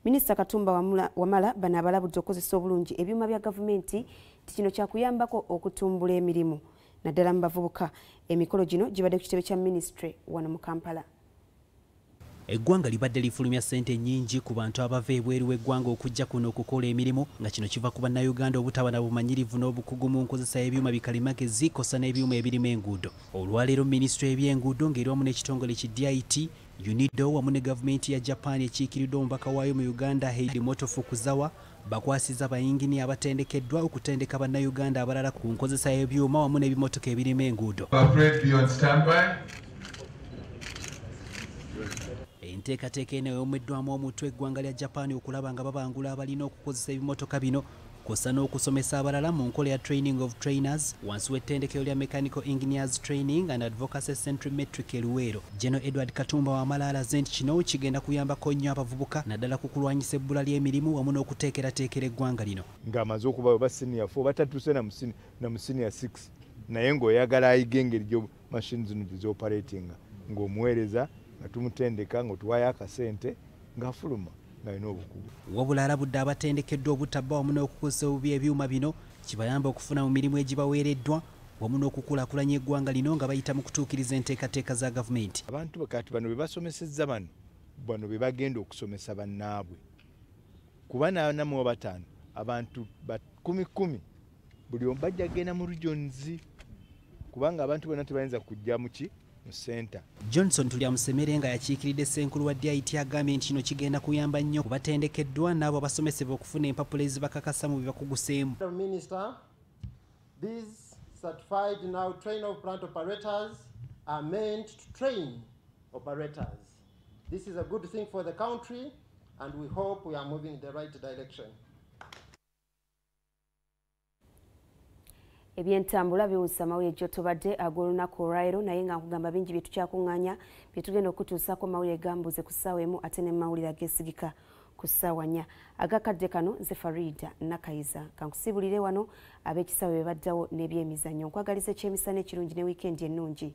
Minisita Katumba Wamala bano abalabudde okukozesa obulungi ebyuma bya gavumenti nti kino kyakuyambako okutumbula emirimu naddala mu bavubuka. Emikolo gino gibadde ku kitebe kya minisitule wano mu Kampala. Eggwanga libadde lifulumya ssente nnyingi ku bantu abava ebweru w'eggwanga okujja kuno okukola emirimu nga kino kiva ku bannayuganda obutaba na bumanyirivu n'obukugu mu nkozesa y'ebyuma bikalimagezi kosa n'ebyuma ebirimu enguudo. Olwaleero minisitule y'ebyenguudo ng'eri wamu n'ekitongole ki DIT UNIDO wamu ne gavumenti ya Japan ekiikiridde omubaka waayo mu Uganda Heidi Motofukuzawa bakwasiza bayingini abatendekeddwa okutendeka bannayuganda abalala ku nkozesa y'ebyuma wamu n'ebimotoka ebirimu enguudo. Enteekateeka eno eyomeddwamu omutwe eggwanga lya Japan okulaba nga babangula abalina okukozesa ebimotoka bino kosa n'okusomesa abalala mu nkola ya training of trainers wansi w'ettendekero lya Mechanical Engineers Training and Advocacy Centre Metric Eluweero. General Edward Katumba Wamala alaze nti kino kigenda kuyambako nnyo abavubuka naddala ku kulwanyisa ebbula ly'emirimu wamu n'okuteekerateekera eggwanga lino. Ng'amaze okuba ba senior 4 batatuuse na mu senior 6 naye ng'oyagala ayiga engeri gyo machine zino z'operatinga ng'omuweereza nga tumutendeka ng'otuwayo akasente ng'afuluma ng'alina obukugu. Wabula alabudde abatendekeddwa obutabba wamu n'okukozesa obubi ebyuma bino kibayamba okufuna mu mirimu egibaweereddwa wamu n'okukulaakulanya eggwanga lino nga bayita mu kutuukiriza enteekateeka za gavumenti. Abantu kati bano be basomesezza bano be bagenda okusomesa bannaabwe. Kuba namwe bataano abantu 10 buli omu bajja kugenda mu regions kubanga abantu bonna tebayinza kujja mu center. Johnson Tulyamusemere nga yakiikiridde ssenkulu wa DIT agambye nti kino kigenda kuyamba nnyo kubatendekeddwa n'abo abasomesebwa okufuna empapula ezibakakasa mu bibakuguseemu. Minister, these certified now train of plant operators are meant to train operators. This is a good thing for the country and we hope we are moving in the right direction. Ebyentambula biwusa mawulire gy'otobadde ag'olunaku olwaleero naye nga nkugamba bingi bye tukyakuŋŋaanya bye tugenda okutuusaako mawulire Gambuuze ku ssaawa emu ate ne mawulire Ageesigika ku ssaawa 4. Agakadde kano nze Farida Nakayiza kankusibulire wano ab'ekisawe be baddawo n'ebyemizannyo nkwagaliza ekyemisana ekirungi ne wiikendi ennungi.